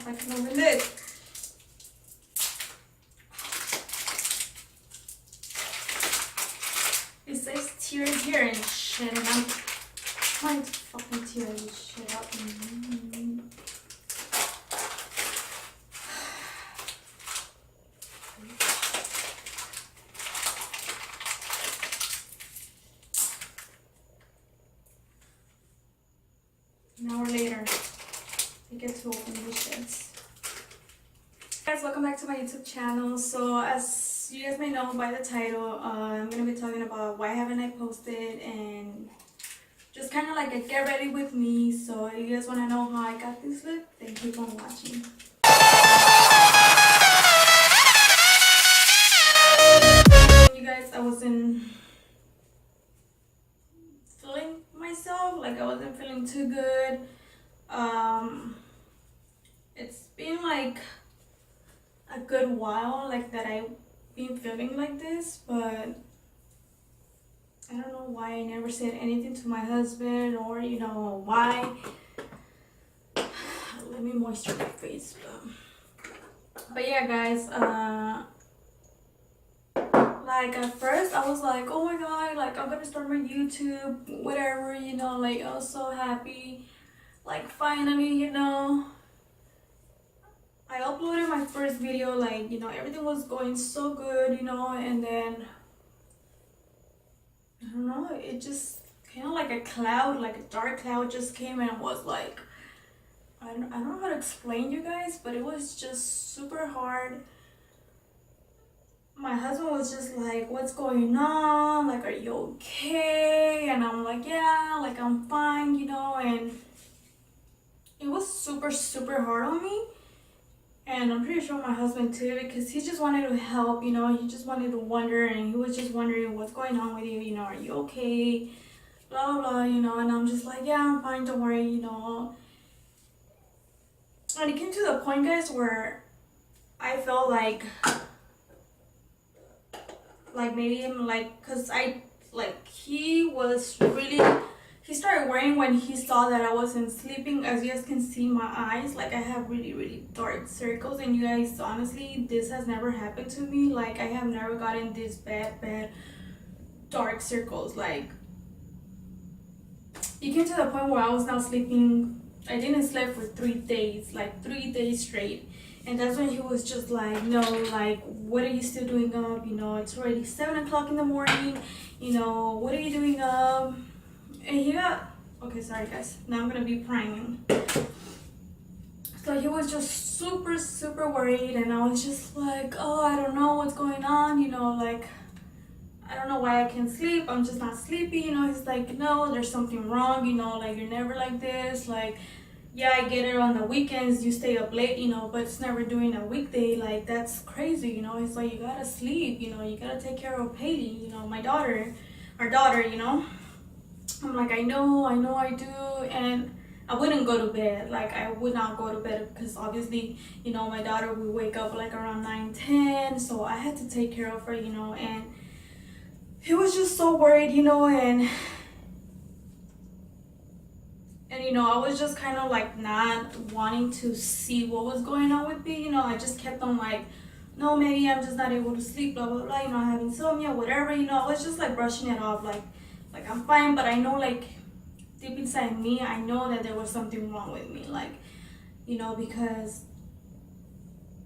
if I can open this. It says tear here and shit, and I'm trying to fucking tear this shit up. An hour later, I get to open these shits. Guys, welcome back to my YouTube channel. So as you guys may know by the title, I'm gonna be talking about why haven't I posted and just kind of like a get ready with me. So if you guys want to know how I got this look, then keep on watching. You guys, I wasn't feeling myself, like I wasn't feeling too good. It's been like a good while like that I've been feeling like this, but I don't know why I never said anything to my husband, or you know why. Let me moisturize my face. But yeah, guys, like at first I was like, oh my god, like I'm gonna start my YouTube, whatever, you know, like I was so happy, like finally, you know, I uploaded my first video, like, you know, everything was going so good, you know, and then I don't know, it just kind of like a cloud, like a dark cloud just came and was like, I don't know how to explain, you guys, but it was just super hard. My husband was just like, what's going on? Like, are you okay? And I'm like, yeah, like I'm fine, you know, and it was super, super hard on me. And I'm pretty sure my husband too, because he just wanted to help, you know, he just wanted to wonder, and he was just wondering what's going on with you, you know, are you okay? Blah, blah, blah, you know, and I'm just like, yeah, I'm fine, don't worry, you know. And it came to the point, guys, where I felt like maybe I'm like, because he was really, he started worrying when he saw that I wasn't sleeping. As you guys can see, my eyes, like I have really, really dark circles, and you guys, honestly, this has never happened to me. Like I have never gotten this bad dark circles. Like it came to the point where I was not sleeping. I didn't sleep for 3 days, like 3 days straight. And that's when he was just like, no, like, what are you still doing up? You know, it's already 7 o'clock in the morning. You know, what are you doing up? And he got, okay, sorry guys, now I'm gonna be priming. So he was just super, super worried, and I was just like, oh, I don't know what's going on, you know, like, I don't know why I can't sleep, I'm just not sleepy, you know. He's like, no, there's something wrong, you know, like, you're never like this, like, yeah, I get it on the weekends, you stay up late, you know, but it's never during a weekday, like, that's crazy, you know. It's like, you gotta sleep, you know, you gotta take care of Haley, you know, my daughter, our daughter, you know. I'm like, I know I do, and I wouldn't go to bed, like, I would not go to bed, because obviously, you know, my daughter would wake up like around 9-10, so I had to take care of her, you know, and he was just so worried, you know, and you know, I was just kind of like not wanting to see what was going on with me, you know. I just kept on like, no, maybe I'm just not able to sleep, blah, blah, blah, you know, I have insomnia, whatever, you know. I was just like brushing it off, like I'm fine, but I know, like, deep inside me, I know that there was something wrong with me, like, you know, because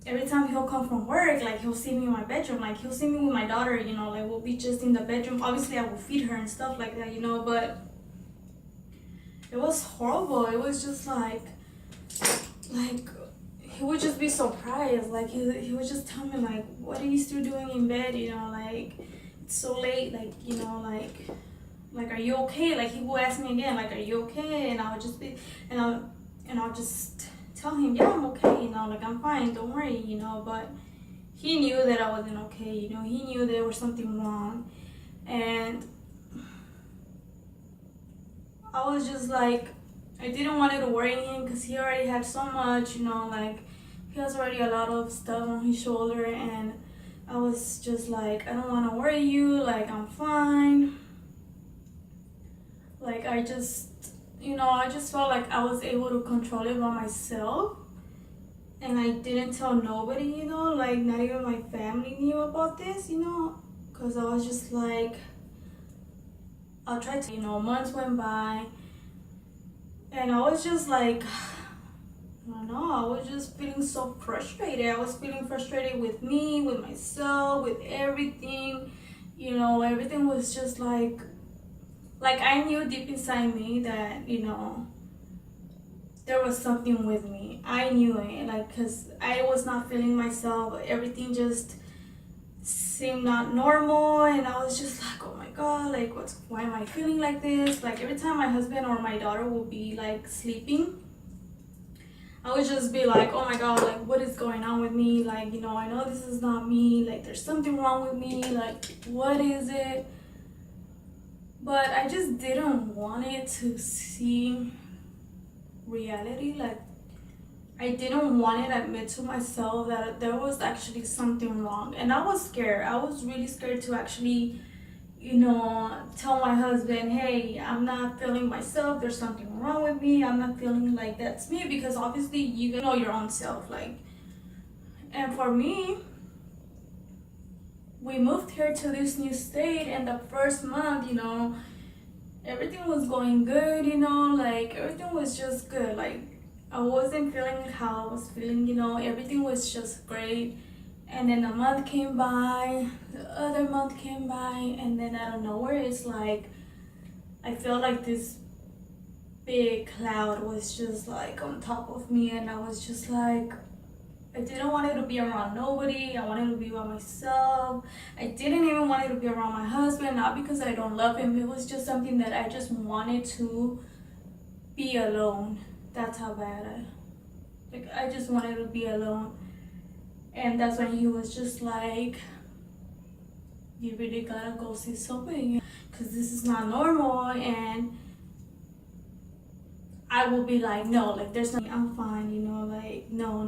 every time he'll come from work, like, he'll see me in my bedroom, like, he'll see me with my daughter, you know, like, we'll be just in the bedroom. Obviously, I will feed her and stuff like that, you know, but it was horrible. It was just like he would just be surprised, like, he would just tell me, like, what are you still doing in bed, you know, like, it's so late, like, you know, like, are you okay? Like, he would ask me again, like, are you okay? And I would just be, and I'll just tell him, yeah, I'm okay, you know, like, I'm fine, don't worry, you know. But he knew that I wasn't okay, you know. He knew there was something wrong, and I was just like, I didn't want to worry him, because he already had so much, you know, like, he has already a lot of stuff on his shoulder, and I was just like, I don't want to worry you, like, I'm fine. Like, I just, you know, I just felt like I was able to control it by myself. and I didn't tell nobody, you know, like not even my family knew about this, you know, because I was just like, I'll try to, you know, months went by, and I was just like, I don't know, I was just feeling so frustrated. I was feeling frustrated with me, with myself, with everything, you know, everything was just like I knew deep inside me that, you know, there was something with me. I knew it, like, because I was not feeling myself. Everything just seemed not normal, and I was just like, oh my god, like, why am I feeling like this? Like, every time my husband or my daughter will be like sleeping, I would just be like, oh my god, like, what is going on with me? Like, you know, I know this is not me. Like, there's something wrong with me. Like, what is it? But I just didn't want it to see reality. Like, I didn't want to admit to myself that there was actually something wrong. And I was scared. I was really scared to actually, you know, tell my husband, hey, I'm not feeling myself. There's something wrong with me. I'm not feeling like that's me. Because obviously you know your own self. Like, and for me, we moved here to this new state, and the first month, you know, everything was going good, you know, like everything was just good. Like, I wasn't feeling how I was feeling, you know, everything was just great. And then a month came by, the other month came by, and then out of nowhere, it's like I felt like this big cloud was just like on top of me, and I was just like, I didn't want it to be around nobody. I wanted to be by myself. I didn't even want it to be around my husband, not because I don't love him. It was just something that I just wanted to be alone. That's how bad I just wanted to be alone. And that's when he was just like, you really gotta go see somebody, because this is not normal. And I will be like, no, like, there's nothing, I'm fine, you know, like, no,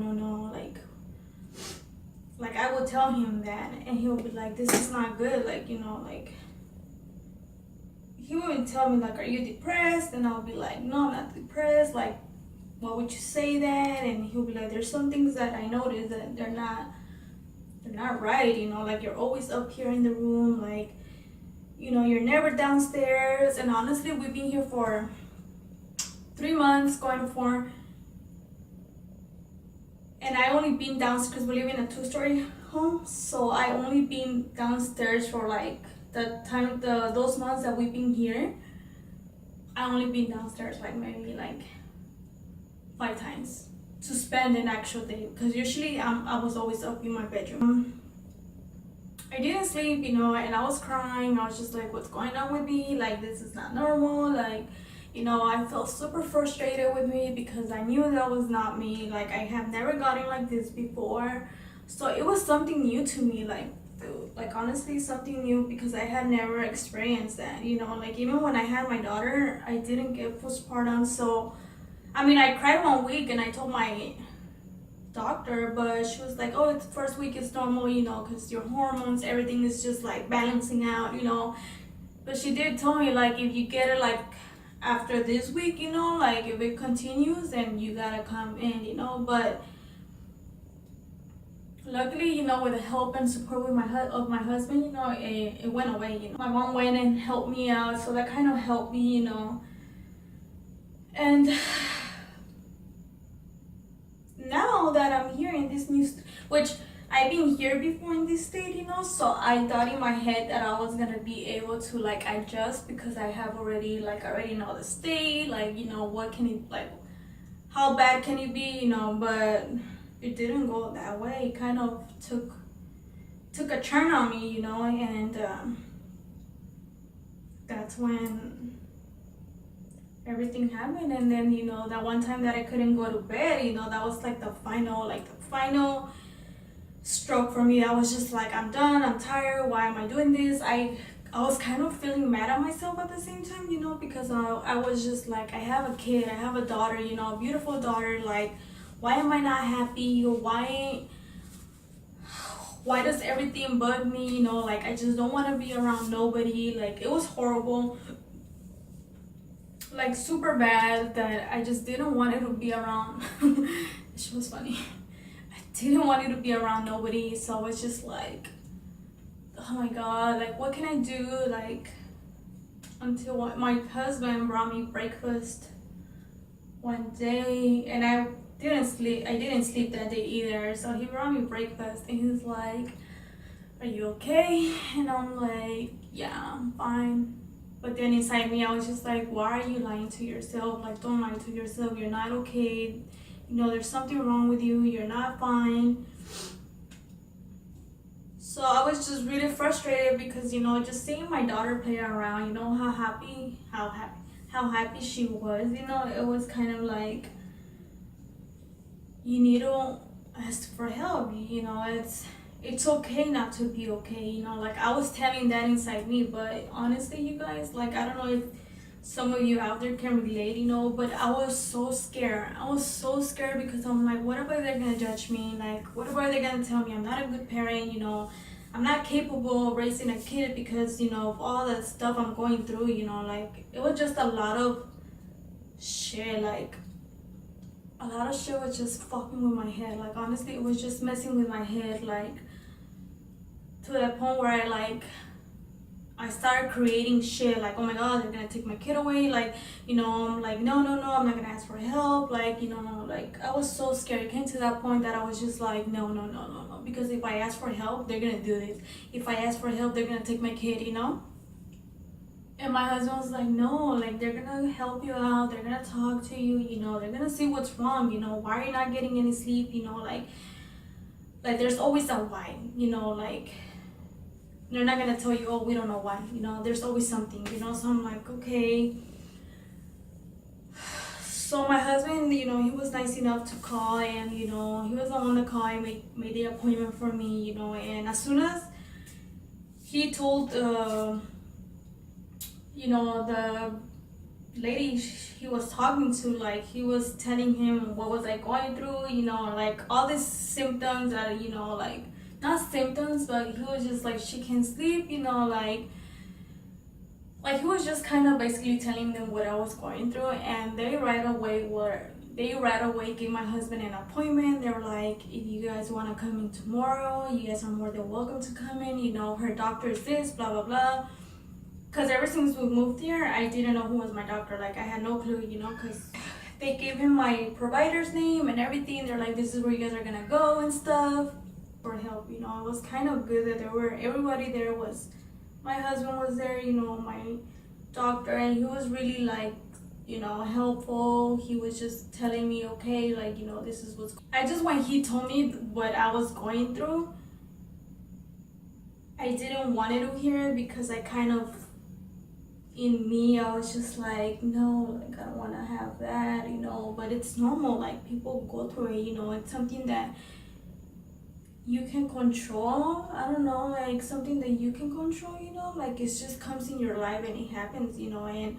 like I will tell him that, and he'll be like, this is not good, like, you know, like, he would tell me like, are you depressed? And I'll be like, no, I'm not depressed. Like, why would you say that? And he'll be like, there's some things that I noticed that they're not right, you know, like, you're always up here in the room, like, you know, you're never downstairs. And honestly, we've been here for 3 months, going to 4, and I only been downstairs because we live in a 2-story home, so I only been downstairs for like those months that we've been here. I only been downstairs like maybe like 5 times to spend an actual day, because usually I was always up in my bedroom. I didn't sleep, you know, and I was crying. I was just like, what's going on with me? Like, this is not normal. Like, you know, I felt super frustrated with me because I knew that was not me. Like, I have never gotten like this before. So it was something new to me, like honestly something new, because I had never experienced that, you know. Like, even when I had my daughter, I didn't get postpartum. So, I mean, I cried 1 week and I told my doctor, but she was like, oh, it's first week is normal, you know, because your hormones, everything is just like balancing out, you know. But she did tell me, like, if you get it like after this week, you know, like, if it continues, then you gotta come in, you know. But luckily, you know, with the help and support with my husband, you know, it went away, you know. My mom went and helped me out, so that kind of helped me, you know. And now that I'm here in this new which I've been here before in this state, you know, so I thought in my head that I was gonna be able to like adjust, because I have already know the state, like, you know, what can it, like, how bad can it be, you know. But it didn't go that way. It kind of took a turn on me, you know. And that's when everything happened. And then, you know, that one time that I couldn't go to bed, you know, that was like the final stroke for me. I was just like, I'm done, I'm tired, why am I doing this? I was kind of feeling mad at myself at the same time, you know, because I was just like, I have a kid, I have a daughter, you know, a beautiful daughter. Like, why am I not happy? Why does everything bug me, you know? Like, I just don't want to be around nobody. Like, it was horrible, like super bad, that I just didn't want it to be around. She was funny. didn't want you to be around nobody. So I was just like, oh my god, like what can I do? Like, until my husband brought me breakfast one day, and I didn't sleep that day either. So he brought me breakfast and he's like, are you okay? And I'm like, yeah, I'm fine. But then inside me I was just like, why are you lying to yourself? Like, don't lie to yourself. You're not okay. You know, there's something wrong with you. You're not fine. So I was just really frustrated because, you know, just seeing my daughter play around, you know, how happy she was, you know, it was kind of like, you need to ask for help, you know, it's okay not to be okay, you know, like I was telling that inside me. But honestly, you guys, like, I don't know if some of you out there can relate, you know, but I was so scared. I was so scared because I'm like, what about they're gonna judge me? Like, what about they're gonna tell me I'm not a good parent, you know, I'm not capable of raising a kid because, you know, of all that stuff I'm going through, you know, like, it was just a lot of shit, like, a lot of shit was just fucking with my head. Like, honestly, it was just messing with my head, like, to the point where I started creating shit, like, oh my god, they're gonna take my kid away, like, you know, I'm like, no, I'm not gonna ask for help, like, you know, like, I was so scared. It came to that point that I was just like, no, because if I ask for help, they're gonna do this. If I ask for help, they're gonna take my kid, you know. And my husband was like, no, like, they're gonna help you out, they're gonna talk to you, you know, they're gonna see what's wrong, you know, why are you not getting any sleep, you know, like there's always a why, you know, like, they're not gonna tell you, oh, we don't know why, you know, there's always something, you know. So I'm like, okay. So my husband, you know, he was nice enough to call, and, you know, he was the one to call and made the appointment for me, you know. And as soon as he told, you know, the lady he was talking to, like, he was telling him what was I going through, you know, like all these symptoms that, you know, like, not symptoms, but he was just like, she can't sleep, you know, like he was just kind of basically telling them what I was going through. And they right away gave my husband an appointment. They were like, if you guys want to come in tomorrow, you guys are more than welcome to come in, you know, her doctor is this, blah blah blah. Because ever since we moved here, I didn't know who was my doctor. Like, I had no clue, you know, because they gave him my provider's name and everything. They're like, this is where you guys are gonna go and stuff for help, you know. It was kind of good that everybody there was, my husband was there, you know, my doctor, and he was really, like, you know, helpful. He was just telling me, okay, like, you know, this is when he told me what I was going through, I didn't want to hear it, because I kind of, in me, I was just like, no, like, I don't want to have that, you know. But it's normal, like, people go through it, you know. It's something that you can control. I don't know, like, something that you can control, you know, like, it just comes in your life and it happens, you know. And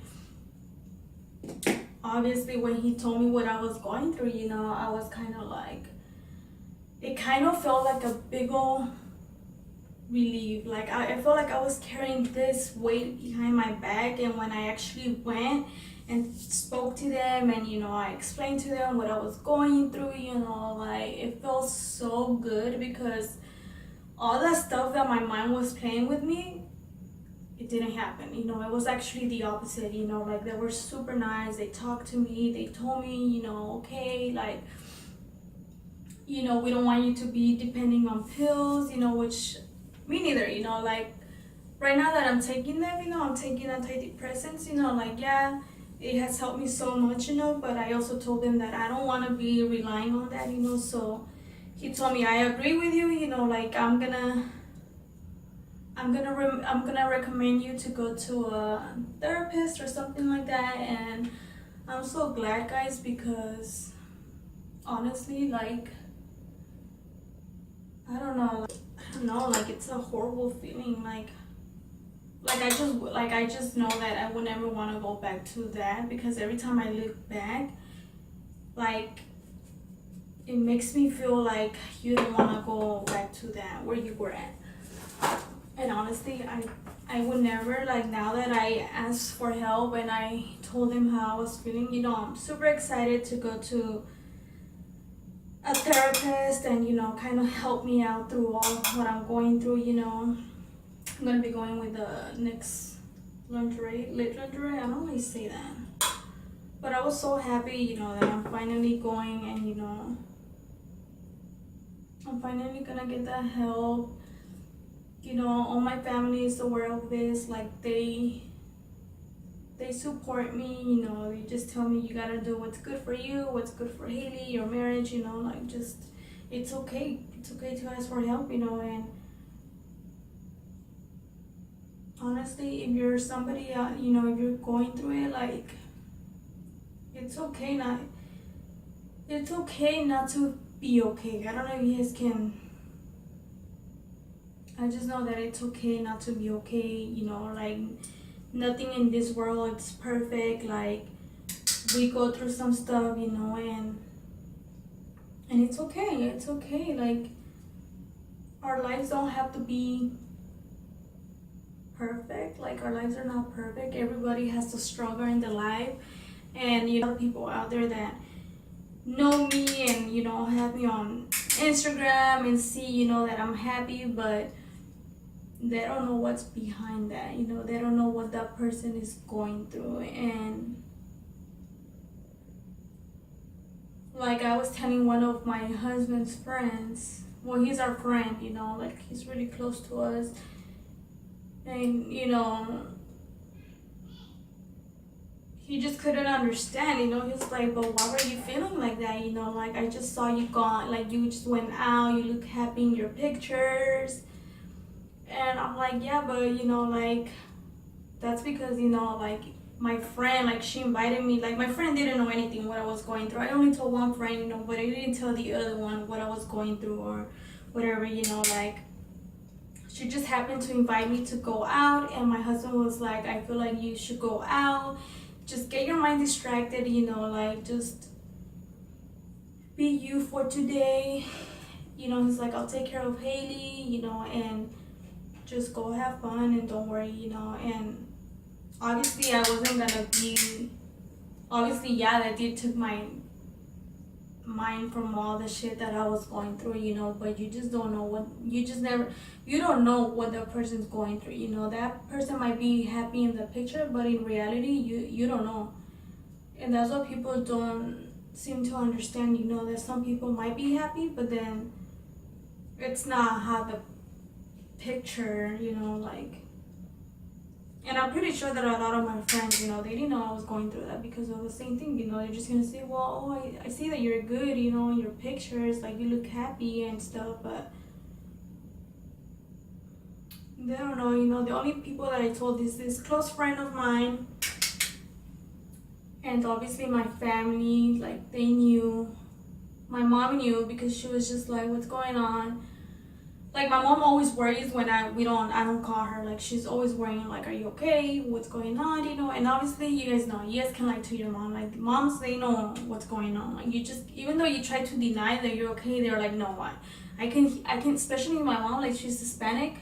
obviously when he told me what I was going through, you know, I was kind of like, it kind of felt like a big old relief. Like, I felt like I was carrying this weight behind my back. And when I actually went and spoke to them, and, you know, I explained to them what I was going through, you know, like, it felt so good, because all that stuff that my mind was playing with me, it didn't happen, you know. It was actually the opposite, you know. Like, they were super nice. They talked to me, they told me, you know, okay, like, you know, we don't want you to be depending on pills, you know, which me neither, you know. Like, right now that I'm taking them, you know, I'm taking antidepressants, you know, like, yeah, it has helped me so much, you know. But I also told them that I don't want to be relying on that, you know. So he told me, I agree with you, you know, like, I'm gonna recommend you to go to a therapist or something like that. And I'm so glad, guys, because honestly, like, I don't know, like, it's a horrible feeling. Like I just know that I would never want to go back to that, because every time I look back, like, it makes me feel like you don't want to go back to that where you were at. And honestly, I would never, like, now that I asked for help and I told him how I was feeling, you know, I'm super excited to go to a therapist and, you know, kind of help me out through all what I'm going through, you know. I'm gonna be going with the next lingerie, lit lingerie, I don't really say that. But I was so happy, you know, that I'm finally going and, you know, I'm finally gonna get that help. You know, all my family is aware of this, like they support me, you know, they just tell me you gotta do what's good for you, what's good for Haley, your marriage, you know, like just, it's okay to ask for help, you know. And honestly, if you're somebody, you know, if you're going through it, like, it's okay not to be okay. I don't know if you guys can, I just know that it's okay not to be okay, you know, like, nothing in this world is perfect, like, we go through some stuff, you know, and it's okay, like, our lives don't have to be perfect, like, our lives are not perfect, everybody has to struggle in their life. And, you know, people out there that know me and, you know, have me on Instagram and see, you know, that I'm happy, but they don't know what's behind that, you know, they don't know what that person is going through. And like I was telling one of my husband's friends, well, he's our friend, you know, like he's really close to us, and, you know, he just couldn't understand, you know. He was like, but why were you feeling like that, you know, like, I just saw you gone, like, you just went out, you look happy in your pictures. And I'm like, yeah, but, you know, like, that's because, you know, like, my friend, like, she invited me, like, my friend didn't know anything what I was going through. I only told one friend, you know, but I didn't tell the other one what I was going through or whatever, you know, like, she just happened to invite me to go out, and my husband was like, I feel like you should go out, just get your mind distracted, you know, like, just be you for today, you know. He's like, I'll take care of Haley, you know, and just go have fun and don't worry, you know. And obviously I wasn't gonna be, obviously, yeah, that did took my mind from all the shit that I was going through, you know. But you just don't know what, you don't know what the person's going through, you know. That person might be happy in the picture, but in reality, you don't know. And that's what people don't seem to understand, you know, that some people might be happy, but then it's not how the picture, you know, like. And I'm pretty sure that a lot of my friends, you know, they didn't know I was going through that because of the same thing, you know. They're just gonna say, well, oh, I see that you're good, you know, in your pictures, like, you look happy and stuff, but they don't know, you know. The only people that I told is this close friend of mine, and obviously my family, like, they knew. My mom knew because she was just like, what's going on? Like, my mom always worries when I don't call her. Like, she's always worrying, like, are you okay? What's going on? You know. And obviously, you guys know, you guys can lie to your mom. Like, moms, they know what's going on. Like, you just, even though you try to deny that you're okay, they're like, no, what? I can, especially my mom, like, she's Hispanic.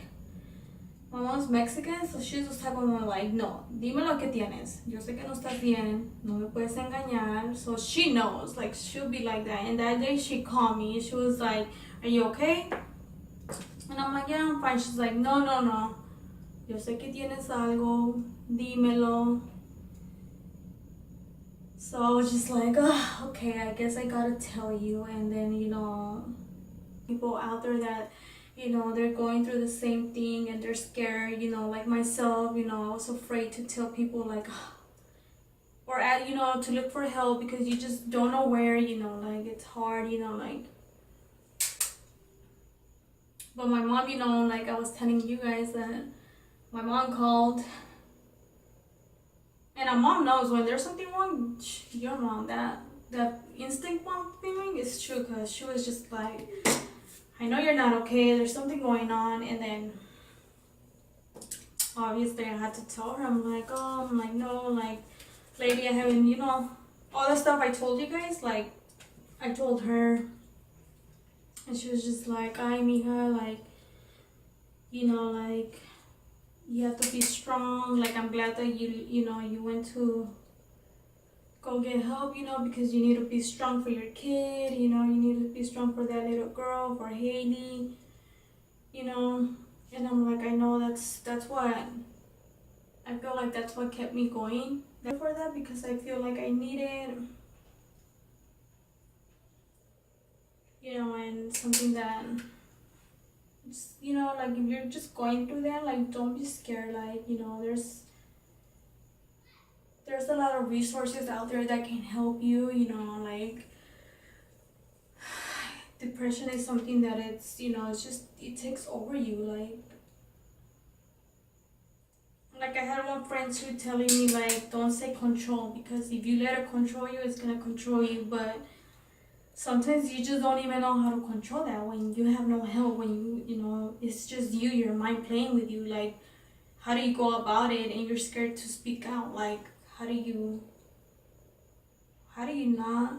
My mom's Mexican, so she's this type of mom, like, no, dime lo que tienes. Yo sé que no estás bien, no me puedes engañar. So she knows, like, she'll be like that. And that day she called me, she was like, are you okay? And I'm like, yeah, I'm fine. She's like, no. Yo sé que tienes algo, dímelo. So I was just like, oh, okay, I guess I gotta tell you. And then, you know, people out there that, you know, they're going through the same thing and they're scared, you know, like myself, you know, I was afraid to tell people, like, or, you know, to look for help because you just don't know where, you know, like, it's hard, you know, like. But my mom, you know, like I was telling you guys that my mom called. And a mom knows when there's something wrong. Your mom, that instinct mom feeling is true, because she was just like, I know you're not okay, there's something going on. And then obviously I had to tell her. I'm like, no, like, lady, I haven't, you know, all the stuff I told you guys, like, I told her. And she was just like, ay, mija, like, you know, like, you have to be strong. Like, I'm glad that you know, you went to go get help, you know, because you need to be strong for your kid, you know, you need to be strong for that little girl, for Haley, you know. And I'm like, I know that's what I feel like that's what kept me going for that, because I feel like I need it, you know. And something that, you know, like if you're just going through that, like don't be scared, like, you know, there's a lot of resources out there that can help you, you know. Like depression is something that it's, you know, it's just, it takes over you. Like I had one friend who telling me like, don't say control, because if you let it control you, it's gonna control you. But sometimes you just don't even know how to control that when you have no help, when you know, it's just you, your mind playing with you. Like, how do you go about it and you're scared to speak out? Like, how do you not,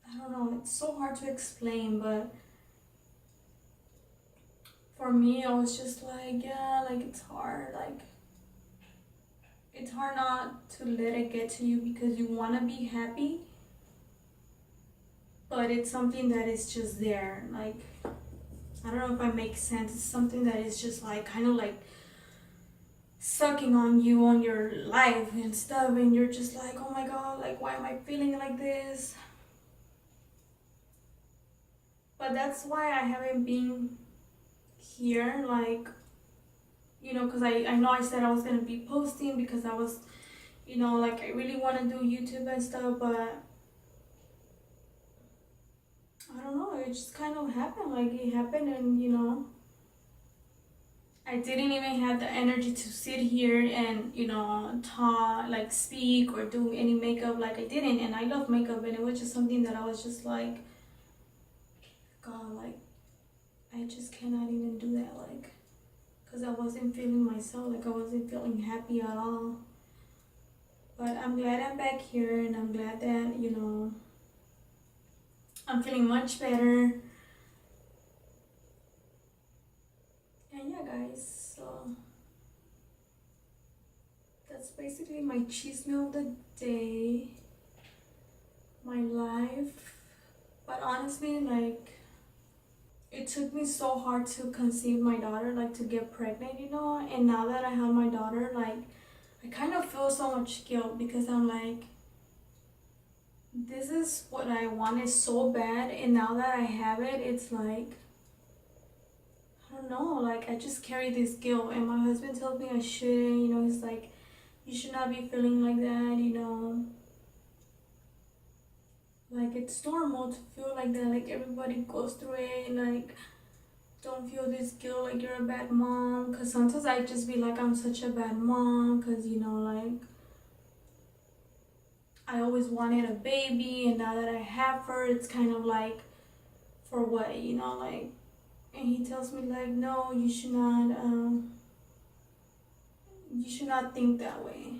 I don't know, it's so hard to explain. But for me, I was just like, yeah, like it's hard. Like, it's hard not to let it get to you, because you want to be happy, but it's something that is just there. Like, I don't know if I make sense. It's something that is just like kind of like sucking on you, on your life and stuff, and you're just like, oh my god, like why am I feeling like this? But that's why I haven't been here, like, you know, because I know I said I was gonna be posting, because I was, you know, like I really want to do YouTube and stuff. But I don't know, it just kind of happened. Like it happened, and you know, I didn't even have the energy to sit here and, you know, talk, like speak or do any makeup. Like I didn't, and I love makeup, and it was just something that I was just like, God, like I just cannot even do that, like, because I wasn't feeling myself, like I wasn't feeling happy at all. But I'm glad I'm back here, and I'm glad that, you know, I'm feeling much better. And yeah, guys, so that's basically my cheese meal of the day, my life. But honestly, like, it took me so hard to conceive my daughter, like to get pregnant, you know. And now that I have my daughter, like, I kind of feel so much guilt, because I'm like, this is what I wanted so bad, and now that I have it, it's like, I don't know, like I just carry this guilt. And my husband tells me I shouldn't, you know. He's like, you should not be feeling like that, you know. Like it's normal to feel like that, like everybody goes through it. Like, don't feel this guilt like you're a bad mom, because sometimes I just be like, I'm such a bad mom, because, you know, like I always wanted a baby, and now that I have her, it's kind of like, for what, you know. Like, and he tells me like, no, you should not think that way.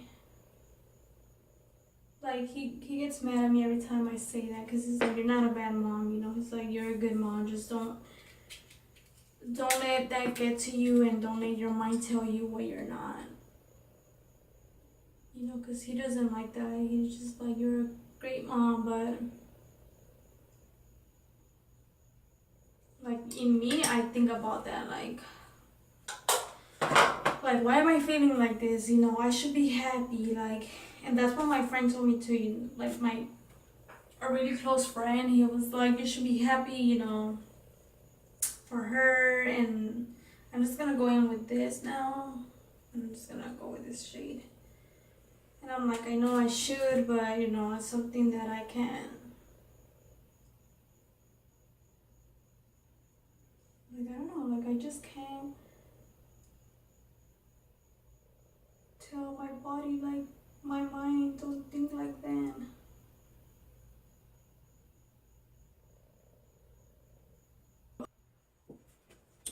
Like he gets mad at me every time I say that, because he's like, you're not a bad mom, you know. He's like, you're a good mom, just don't let that get to you, and don't let your mind tell you what you're not, you know, because he doesn't like that. He's just like, you're a great mom. But like in me, I think about that, like why am I feeling like this, you know? I should be happy, like. And that's what my friend told me too, you know, like a really close friend. He was like, you should be happy, you know, for her. And I'm just gonna go in with this now. I'm just gonna go with this shade. And I'm like, I know I should, but you know, it's something that I can't. Like, I don't know, like I just can't tell my body, like my mind, don't think like that.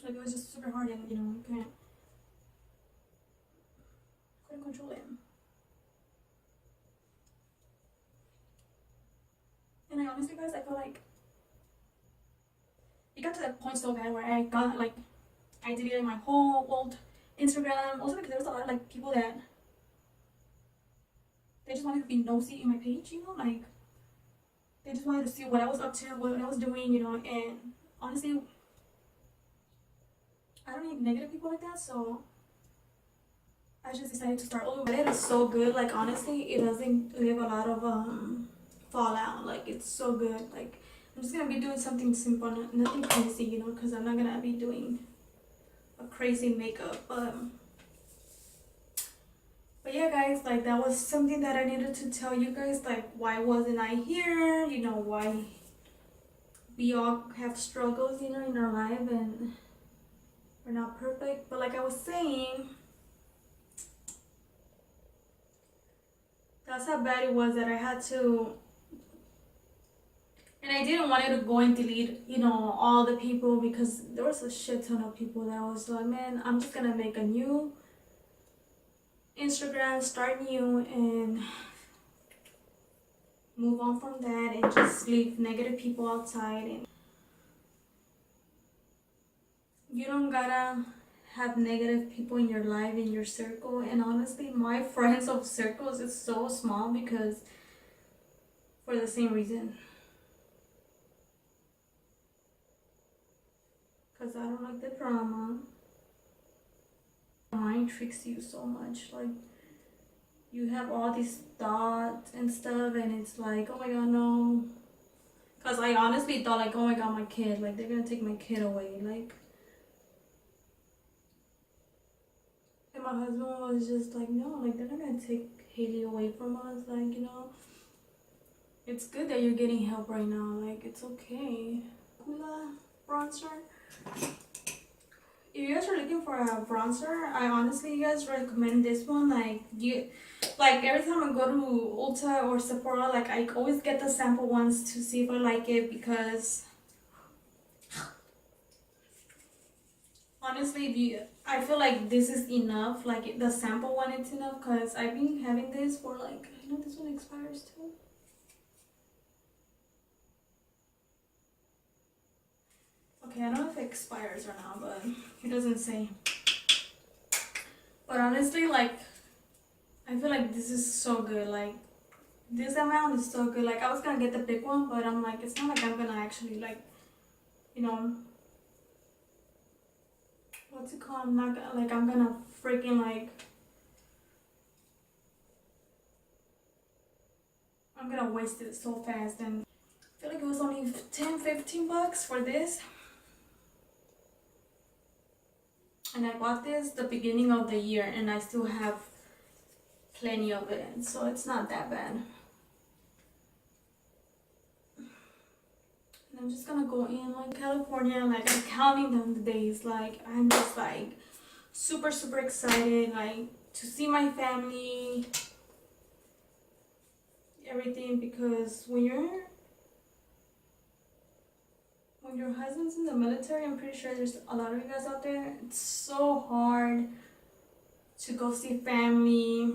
Like, it was just super hard, and you know, I couldn't control it. And I honestly, guys, I feel like it got to that point so bad where I got like, I deleted my whole old Instagram, also because there was a lot of like people that they just wanted to be nosy in my page, you know, like they just wanted to see what I was up to, what I was doing, you know. And honestly, I don't need negative people like that, so I just decided to start over. It is so good. Like honestly, it doesn't leave a lot of fallout. Like it's so good. Like I'm just gonna be doing something simple, nothing crazy, you know, because I'm not gonna be doing a crazy makeup. But yeah, guys, like that was something that I needed to tell you guys. Like why wasn't I here? You know, why we all have struggles, you know, in our life, and we're not perfect. But like I was saying, that's how bad it was that I had to, and I didn't want it to go and delete, you know, all the people, because there was a shit ton of people that I was like, man, I'm just gonna make a new Instagram, start new, and move on from that, and just leave negative people outside. And you don't gotta have negative people in your life, in your circle. And honestly, my friends of circles is so small because for the same reason, because I don't like the drama. Mind tricks you so much. Like you have all these thoughts and stuff, and it's like, oh my god, no. Because I honestly thought like, oh my god, my kid, like they're gonna take my kid away, like. And my husband was just like, no, like they're not gonna take Haley away from us, like, you know, it's good that you're getting help right now, like it's okay. Hula bronzer. If you guys are looking for a bronzer, I honestly, you guys recommend this one. Like every time I go to Ulta or Sephora, like I always get the sample ones to see if I like it, because honestly, I feel like this is enough. Like the sample one, it's enough, because I've been having this for like, I know this one expires too. Okay, I don't know if it expires or not, but it doesn't say. But honestly, like I feel like this is so good. Like this amount is so good. Like I was gonna get the big one, but I'm like, it's not like I'm gonna actually, like, you know, what's it called? I'm not gonna, like, I'm gonna freaking like, I'm gonna waste it so fast. And I feel like it was only 10-15 bucks for this. And I bought this the beginning of the year, and I still have plenty of it, so it's not that bad. And I'm just gonna go in like California, like I'm counting down the days. Like I'm just like super excited, like to see my family, everything, because when your husband's in the military, I'm pretty sure there's a lot of you guys out there, it's so hard to go see family.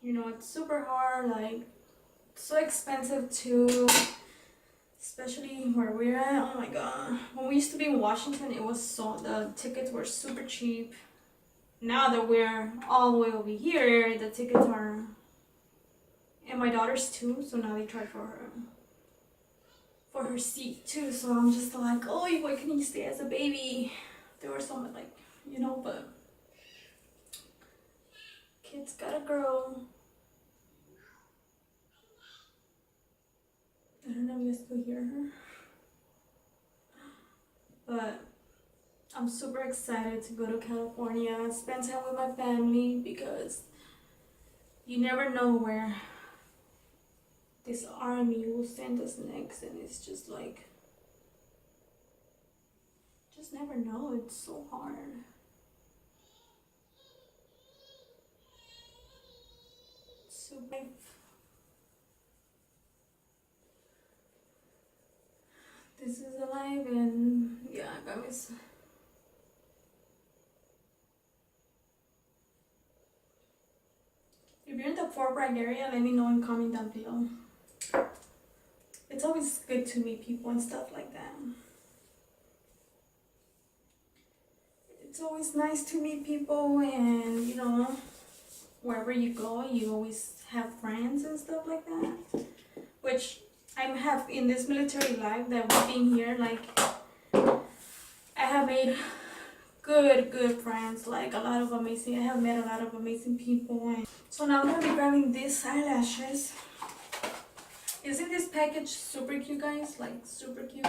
You know, it's super hard, like so expensive too, especially where we're at. Oh my god, when we used to be in Washington, it was so, the tickets were super cheap. Now that we're all the way over here, the tickets are, and my daughter's too, so now they charge for her seat too. So I'm just like, oh, why can you stay as a baby? There were some like, you know, but kids gotta grow. I don't know if you guys could hear her, but I'm super excited to go to California, spend time with my family, because you never know where this army will send us next. And it's just like, just never know. It's so hard. Super. This is alive, and yeah, guys. If you're in the Fort Bragg area, let me know and comment down below. It's always good to meet people and stuff like that. It's always nice to meet people, and you know, wherever you go, you always have friends and stuff like that. Which I have in this military life that we've been here, like I have made good friends, like I have met a lot of amazing people. And so now I'm gonna be grabbing these eyelashes. Isn't this package super cute, guys? Like super cute.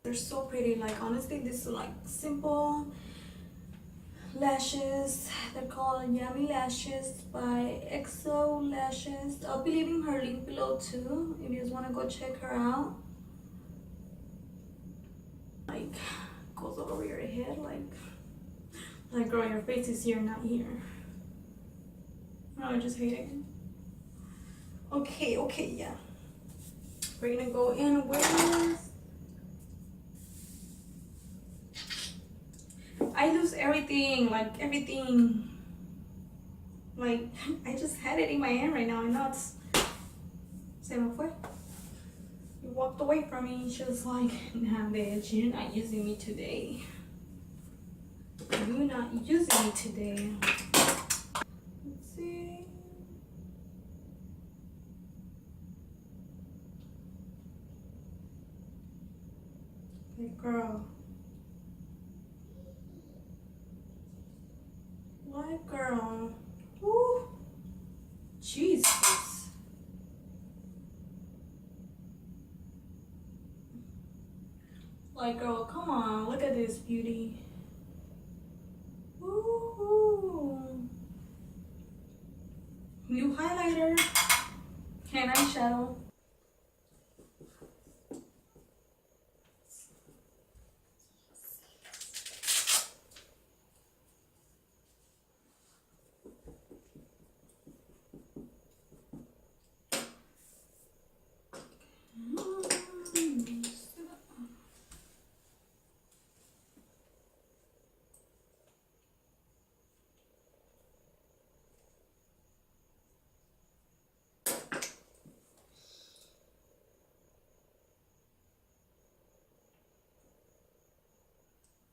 They're so pretty. Like honestly, these are like simple lashes. They're called Yummy Lashes by EXO Lashes. I'll be leaving her link below too if you just want to go check her out. Like goes all over your head, like girl, your face is here, not here. Oh, I just hate it. Okay, yeah. We're gonna go in with, I lose everything, like everything. Like I just had it in my hand right now and now it's, se me fue. You walked away from me. She was like, nah bitch, you're not using me today. You're not using me today. Let's see. Hey girl. What girl? Woo. Jesus. Like girl, come on, look at this beauty. Ooh. New highlighter and eyeshadow.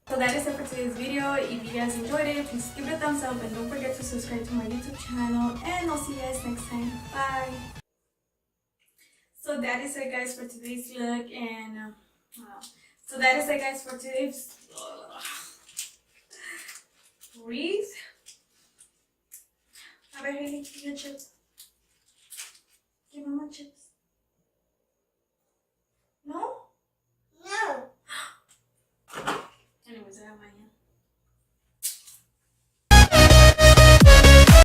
So that is it for today's video. If you guys enjoyed it, please give it a thumbs up and don't forget to subscribe to my YouTube channel. And I'll see you guys next time. Bye. So that is it, guys, for today's look. And so that is it, guys, for today's. Breathe. A ver, Haley, give me chips. Give Mama chips. No? No.